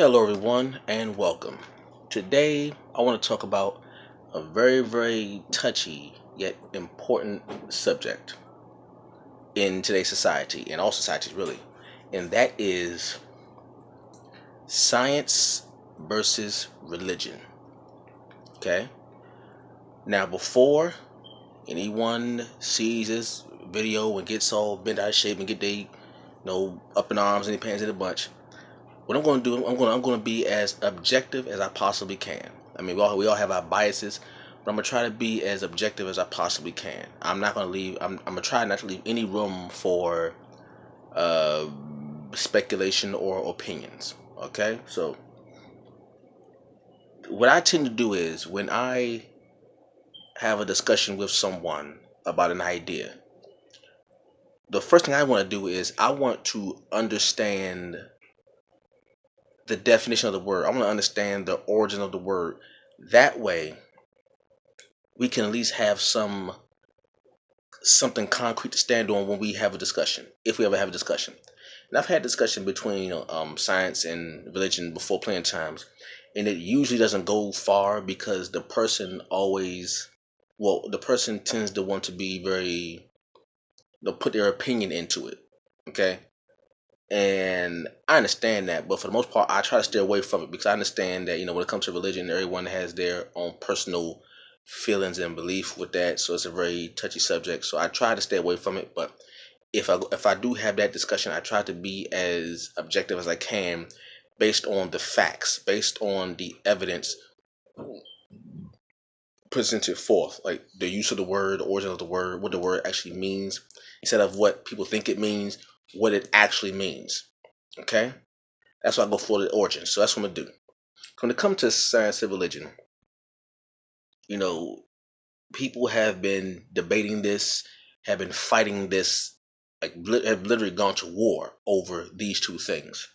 Hello, everyone, and welcome. Today, I want to talk about a very, very touchy yet important subject in today's society, and all societies really, and that is science versus religion. Okay? Now, before anyone sees this video and gets all bent out of shape and get they, up in arms and their pants in a bunch, what I'm going to do, I'm going to be as objective as I possibly can. I mean, we all have our biases, but I'm going to try to be as objective as I possibly can. I'm not going to leave. I'm going to try not to leave any room for uh, speculation or opinions. Okay, so what I tend to do is when I have a discussion with someone about an idea, the first thing I want to do is I want to understand the definition of the word. I want to understand the origin of the word. That way, we can at least have something concrete to stand on when we have a discussion, if we ever have a discussion. And I've had discussion between science and religion before plenty of times, and it usually doesn't go far because the person tends to want to be very, put their opinion into it. Okay, and I understand that, but for the most part, I try to stay away from it because I understand that when it comes to religion, everyone has their own personal feelings and belief with that, so it's a very touchy subject. So I try to stay away from it. But if I do have that discussion, I try to be as objective as I can, based on the facts, based on the evidence presented forth, like the use of the word, the origin of the word, what the word actually means, instead of what people think it means, what it actually means. Okay, that's why I go for the origin. So that's what I'm gonna do. When it comes to science and religion, you know, people have been debating this, have been fighting this, have literally gone to war over these two things.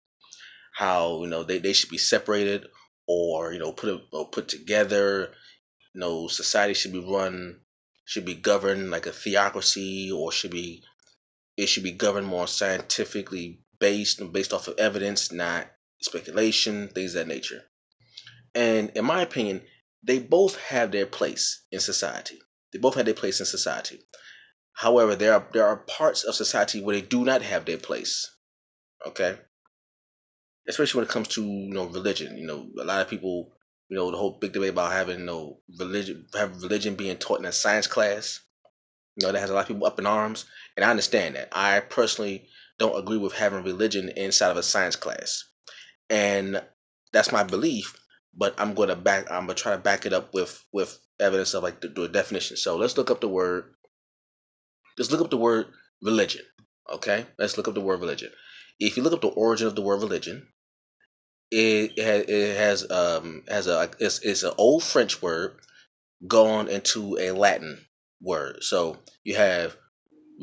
How they should be separated, or put together. Society should be governed like a theocracy, or it should be governed more scientifically based off of evidence, not speculation, things of that nature. And in my opinion, they both have their place in society. They both have their place in society. However, there are parts of society where they do not have their place. Okay, especially when it comes to religion. A lot of people, the whole big debate about having religion being taught in a science class. That has a lot of people up in arms, and I understand that. I personally don't agree with having religion inside of a science class, and that's my belief. But I'm gonna try to back it up with evidence of like the definition. So let's look up the word. Let's look up the word religion. Okay, let's look up the word religion. If you look up the origin of the word religion, it's an old French word gone into a Latin word. So you have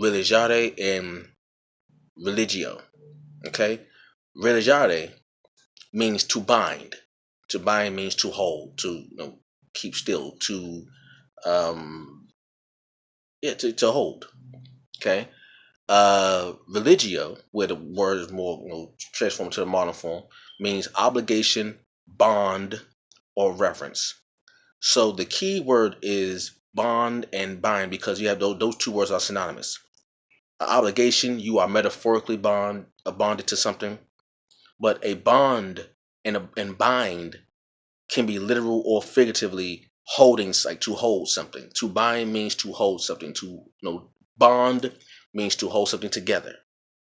religiare and religio. Okay, religiare means to bind. To bind means to hold, to keep still, to to hold. Okay. Religio, where the word is more transformed to the modern form, means obligation, bond, or reverence. So the key word is bond and bind, because you have those two words are synonymous. Obligation, you are metaphorically bonded to something, but a bond and bind can be literal or figuratively holding, like to hold something. To bind means to hold something. To bond means to hold something together.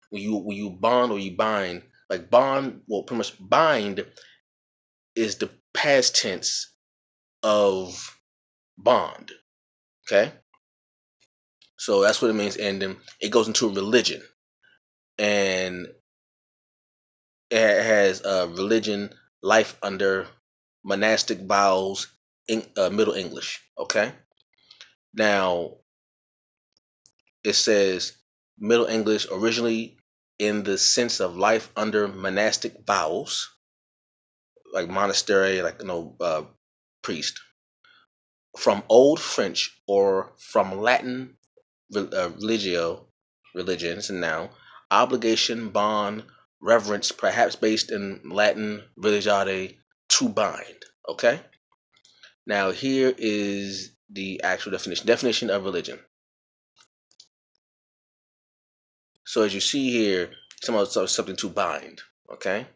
When you bond or you bind, like bond, well, pretty much bind is the past tense of bond. Okay, so that's what it means, and then it goes into religion, and it has religion, life under monastic vows, in Middle English. Okay, now it says Middle English originally in the sense of life under monastic vows, like monastery, like priest. From Old French or from Latin religio, religion, and now obligation, bond, reverence, perhaps based in Latin, religare, to bind. Okay? Now, here is the actual definition. Definition of religion. So, as you see here, something to bind. Okay?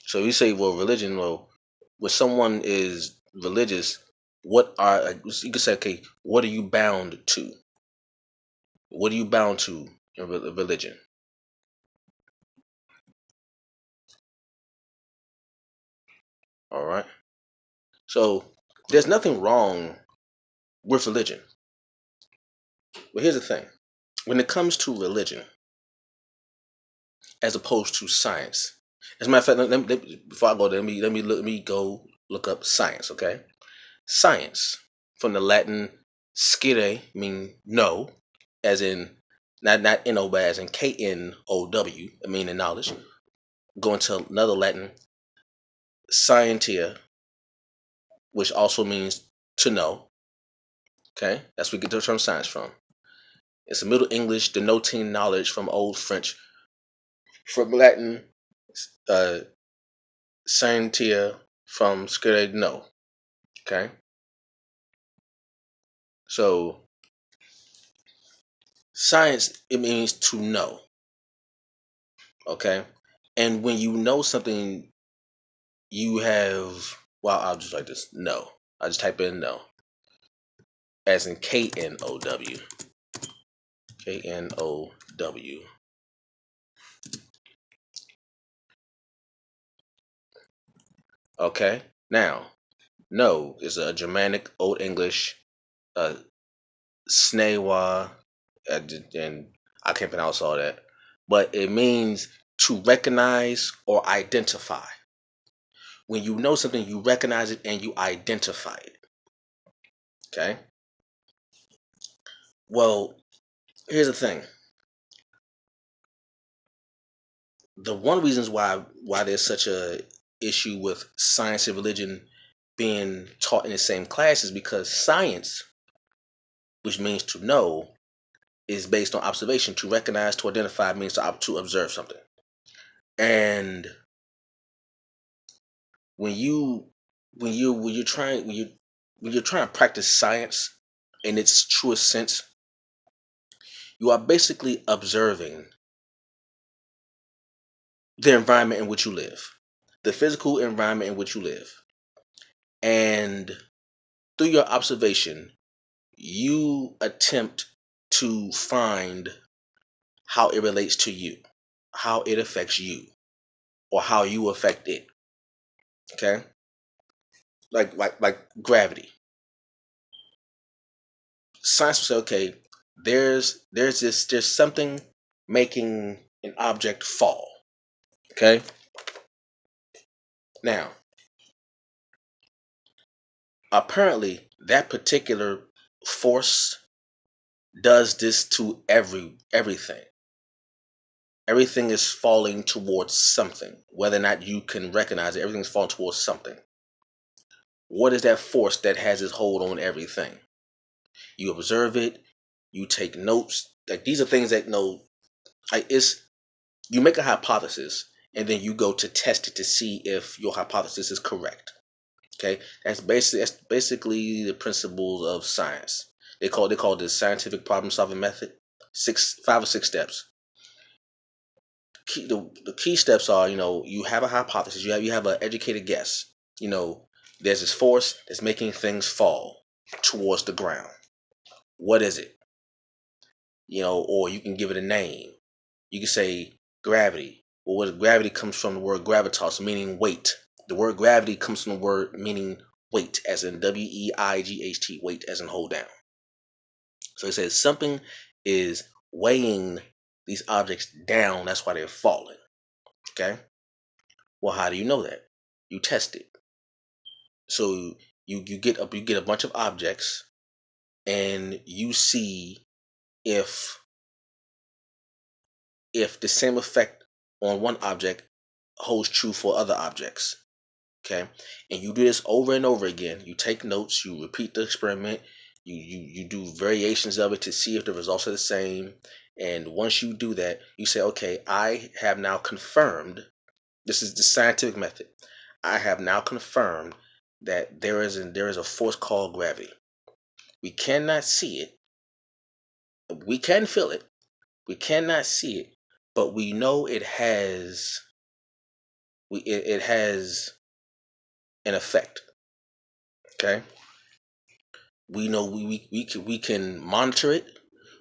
So, you say, well, religion, well, when someone is religious, you could say, okay, what are you bound to? What are you bound to in religion? All right. So there's nothing wrong with religion. But here's the thing. When it comes to religion, as opposed to science, as a matter of fact, before I go there, let me go look up science. Okay, science from the Latin "scire" mean know, as in not N-O, but as in K-N-O-W, meaning knowledge. Going to another Latin "scientia," which also means to know. Okay, that's where we get the term science from. It's a Middle English denoting knowledge from Old French, from Latin uh, scientia, from scire know. Okay, so science, it means to know. Okay, and when you know something, you have, well, I'll just like this, know. I just type in know, as in K-N-O-W. K-N-O-W. Okay, now, know is a Germanic Old English uh, Snewa, and I can't pronounce all that, but it means to recognize or identify. When you know something, you recognize it and you identify it. Okay. Well, here's the thing. The one reasons why there's such a issue with science and religion being taught in the same class is because science, which means to know, is based on observation. To recognize, to identify means to observe something. And when you're trying to practice science in its truest sense, you are basically observing the environment in which you live, the physical environment in which you live. And through your observation, you attempt to find how it relates to you, how it affects you, or how you affect it. Okay? Like gravity. Science will say, okay, there's something making an object fall. Okay? Now, apparently that particular force does this to everything. Everything is falling towards something. Whether or not you can recognize it, everything's falling towards something. What is that force that has its hold on everything? You observe it, you take notes. Like, these are things that you make a hypothesis and then you go to test it to see if your hypothesis is correct. Okay, that's basically the principles of science. They call it the scientific problem solving method. 5 or 6 steps. The key steps are, you have a hypothesis. You have an educated guess. There's this force that's making things fall towards the ground. What is it? Or you can give it a name. You can say gravity. Well, what gravity comes from the word gravitas, meaning weight. The word gravity comes from the word meaning weight, as in W-E-I-G-H-T, weight, as in hold down. So it says something is weighing these objects down. That's why they're falling. Okay. Well, how do you know that? You test it. So you get a bunch of objects, and you see if the same effect on one object holds true for other objects. Okay, and you do this over and over again. You take notes, you repeat the experiment, you do variations of it to see if the results are the same, And once you do that, you say, okay, I have now confirmed, this is the scientific method. I have now confirmed that there is a force called gravity. We cannot see it. We can feel it. We cannot see it, but we know it has it has an effect. Okay? We know we can monitor it.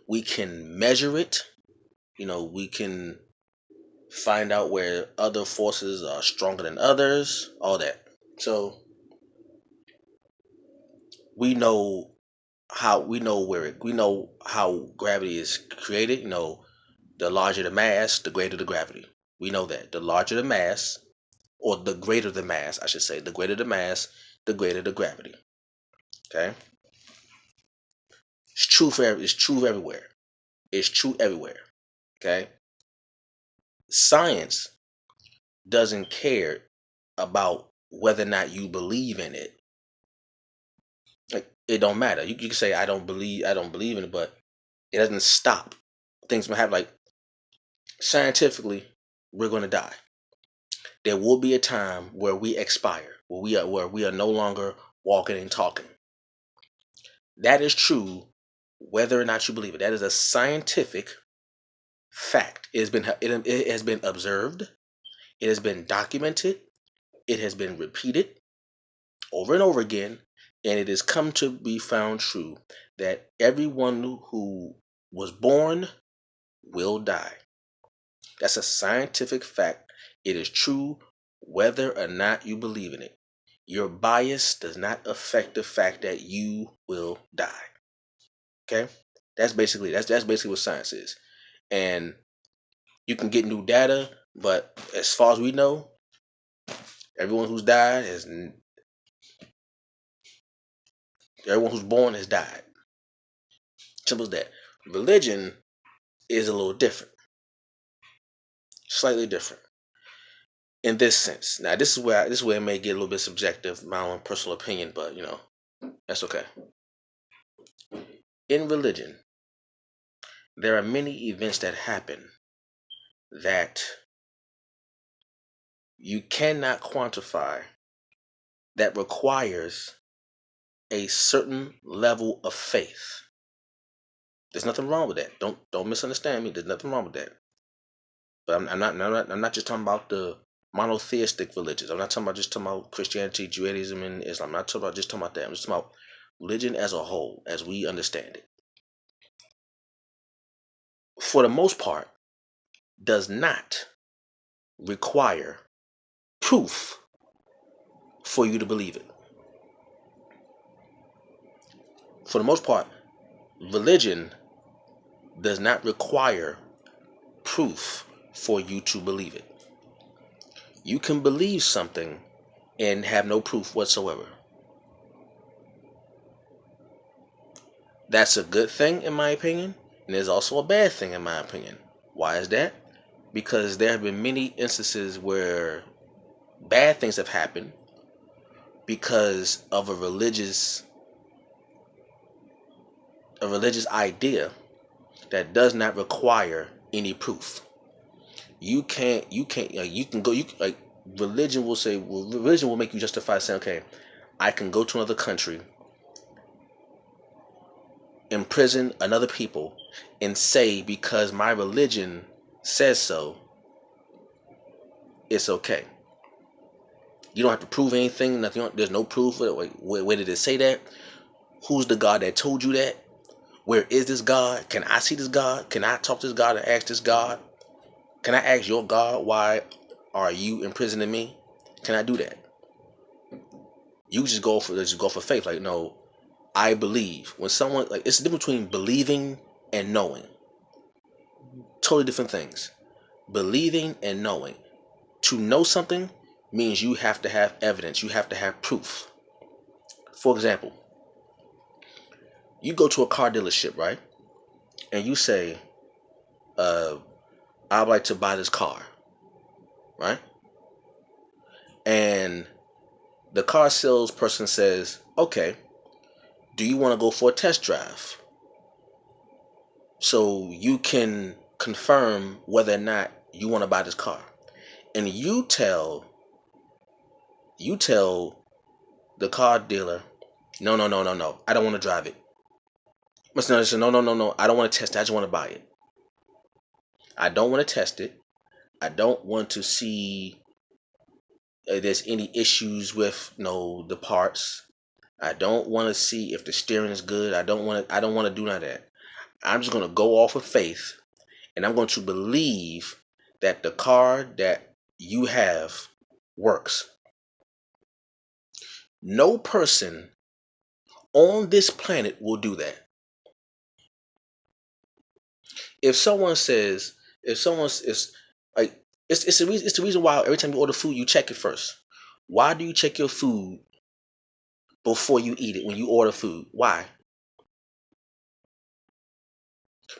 We can measure it. We can find out where other forces are stronger than others, all that. So we know we know how gravity is created. The larger the mass, the greater the gravity. We know that the larger the mass, or the greater the mass, I should say, the greater the mass, the greater the gravity. Okay, it's true it's true everywhere. It's true everywhere. Okay, science doesn't care about whether or not you believe in it. Like, it don't matter. You can say I don't believe in it, but it doesn't stop things from happening. Like, scientifically, we're going to die. There will be a time where we expire, where we are no longer walking and talking. That is true, whether or not you believe it. That is a scientific fact. It has been observed. It has been documented. It has been repeated over and over again, and it has come to be found true that everyone who was born will die. That's a scientific fact. It is true whether or not you believe in it. Your bias does not affect the fact that you will die. Okay? That's basically what science is. And you can get new data, but as far as we know, everyone who's born has died. Simple as that. Religion is a little different. Slightly different. In this sense. Now this is where it may get a little bit subjective, my own personal opinion, but that's okay. In religion, there are many events that happen that you cannot quantify, that requires a certain level of faith. There's nothing wrong with that. Don't misunderstand me. There's nothing wrong with that. But I'm not just talking about the monotheistic religions. I'm not talking about Christianity, Judaism, and Islam. I'm not talking about that. I'm just talking about religion as a whole, as we understand it. For the most part, does not require proof for you to believe it. For the most part, religion does not require proof for you to believe it. You can believe something and have no proof whatsoever. That's a good thing, in my opinion, and there's also a bad thing, in my opinion. Why is that? Because there have been many instances where bad things have happened because of a religious idea that does not require any proof. Religion will make you justify saying, okay, I can go to another country, imprison another people, and say because my religion says so, it's okay. You don't have to prove anything, nothing. There's no proof. Where did it say that? Who's the God that told you that? Where is this God? Can I see this God? Can I talk to this God and ask this God? Can I ask your God, why are you imprisoning me? Can I do that? You just go for faith. Like, no, I believe. When someone, like, it's the difference between believing and knowing. Totally different things. Believing and knowing. To know something means you have to have evidence. You have to have proof. For example, you go to a car dealership, right? And you say, I'd like to buy this car, right? And the car salesperson says, okay, do you want to go for a test drive? so you can confirm whether or not you want to buy this car. And you tell the car dealer, no, no, no, no, no, I don't want to drive it. Mr. No, no, no, no, I don't want to test it. I just want to buy it. I don't want to test it. I don't want to see if there's any issues with the parts. I don't want to see if the steering is good. I don't want to do none of that. I'm just going to go off of faith, and I'm going to believe that the car that you have works. No person on this planet will do that. If someone says, if someone's is like, it's the reason why every time you order food, you check it first. Why do you check your food before you eat it when you order food? Why?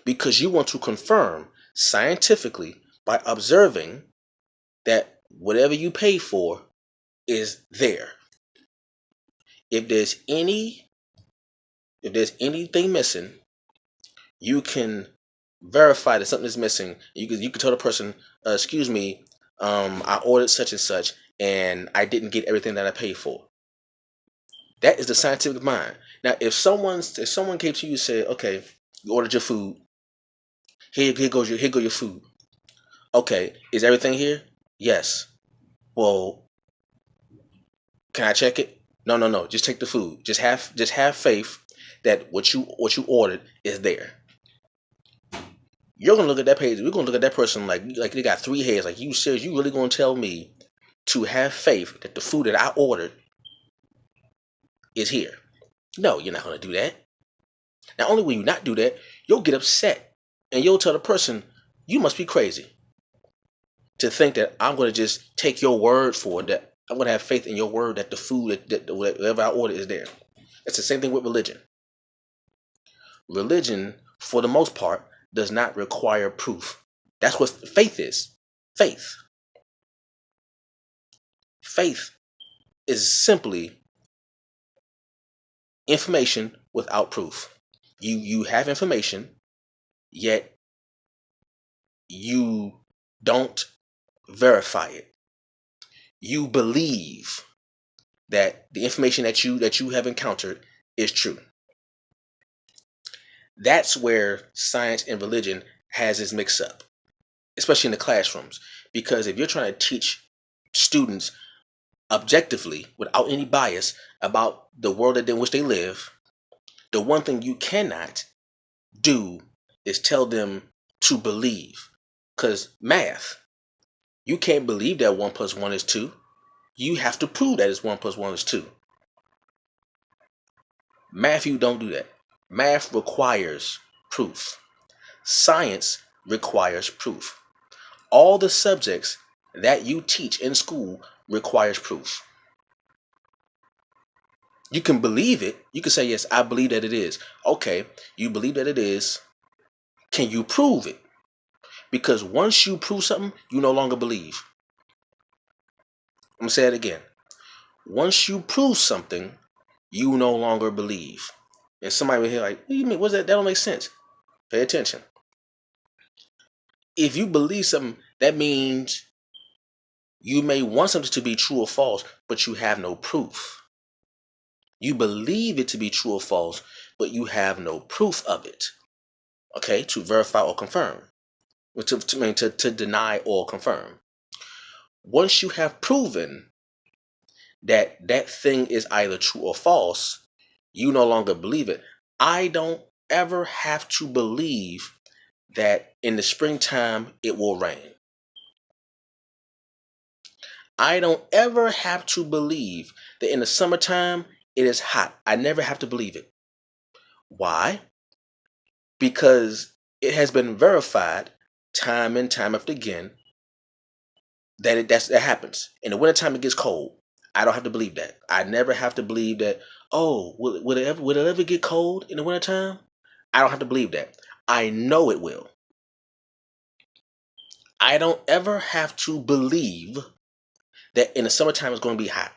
Because you want to confirm scientifically by observing that whatever you pay for is there. If there's anything missing, you can verify that something is missing. You can tell the person, excuse me, I ordered such and such, and I didn't get everything that I paid for. That is the scientific mind. Now, if someone came to you and said, okay, you ordered your food, here goes your food. Okay, is everything here? Yes. Well, can I check it? No, no, no. Just take the food. Just have faith that what you ordered is there. You're gonna look at that page. We're gonna look at that person like they got three heads. Like, you serious? You really gonna tell me to have faith that the food that I ordered is here? No, you're not gonna do that. Not only will you not do that, you'll get upset and you'll tell the person, you must be crazy to think that I'm gonna just take your word for it. That I'm gonna have faith in your word that the food that whatever I order is there. It's the same thing with religion. Religion, for the most part, does not require proof. That's what faith is. Faith. Faith is simply information without proof. You have information, yet you don't verify it. You believe that the information that you have encountered is true. That's where science and religion has its mix up, especially in the classrooms. Because if you're trying to teach students objectively, without any bias, about the world in which they live, the one thing you cannot do is tell them to believe. Because math, you can't believe that 1 + 1 is 2. You have to prove that it's 1 + 1 is 2. Math, you don't do that. Math requires proof. Science requires proof. All the subjects that you teach in school requires proof. You can believe it. You can say, yes, I believe that it is. Okay, you believe that it is. Can you prove it? Because once you prove something, you no longer believe. I'm going to say it again. Once you prove something, you no longer believe. And somebody will hear like, what do you mean? What's that? That don't make sense. Pay attention. If you believe something, that means you may want something to be true or false, but you have no proof. You believe it to be true or false, but you have no proof of it. Okay, to verify or confirm. To deny or confirm. Once you have proven that that thing is either true or false, you no longer believe it. I don't ever have to believe that in the springtime it will rain. I don't ever have to believe that in the summertime it is hot. I never have to believe it. Why? Because it has been verified time and time after again that that happens. In the wintertime it gets cold. I don't have to believe that. I never have to believe that, oh, will it ever get cold in the wintertime? I don't have to believe that. I know it will. I don't ever have to believe that in the summertime it's going to be hot.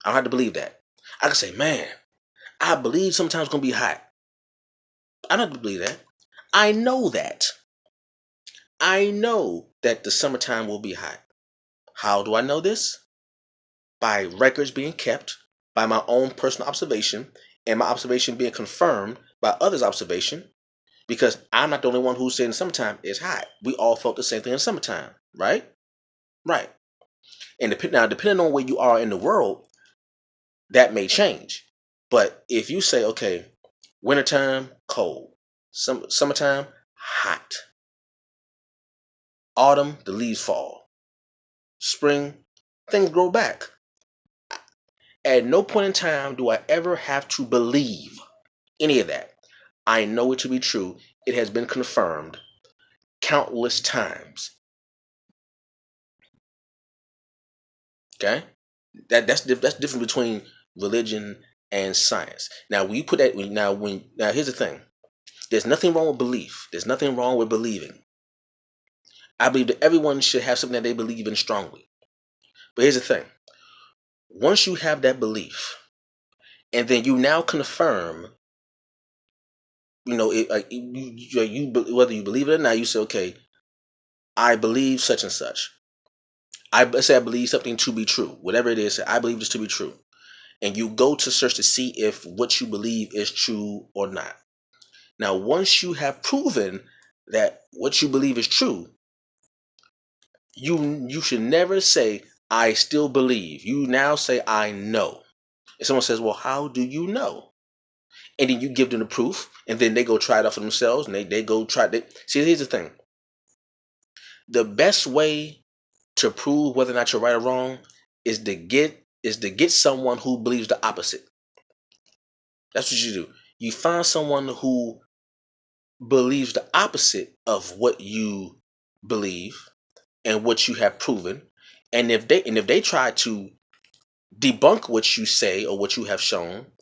I don't have to believe that. I can say, man, I believe sometimes it's going to be hot. I don't have to believe that. I know that. I know that the summertime will be hot. How do I know this? By records being kept, by my own personal observation, and my observation being confirmed by others' observation, because I'm not the only one who said in summertime it's hot. We all felt the same thing in summertime, right? Right. And depending on where you are in the world, that may change. But if you say, okay, wintertime, cold, summertime, hot, autumn, the leaves fall, spring, things grow back. At no point in time do I ever have to believe any of that. I know it to be true. It has been confirmed countless times. Okay, that's different between religion and science. Now, when you put that now here's the thing. There's nothing wrong with belief. There's nothing wrong with believing. I believe that everyone should have something that they believe in strongly. But here's the thing. Once you have that belief, and then you now confirm, whether you believe it or not, you say, okay, I believe such and such. Let's say I believe something to be true. Whatever it is, I believe this to be true. And you go to search to see if what you believe is true or not. Now, once you have proven that what you believe is true, you should never say, I still believe. You now say, I know. If someone says, well, how do you know? And then you give them the proof, and then they go try it out for themselves, and they go try it. See, here's the thing. The best way to prove whether or not you're right or wrong is to get someone who believes the opposite. That's what you do. You find someone who believes the opposite of what you believe and what you have proven. And if they try to debunk what you say or what you have shown,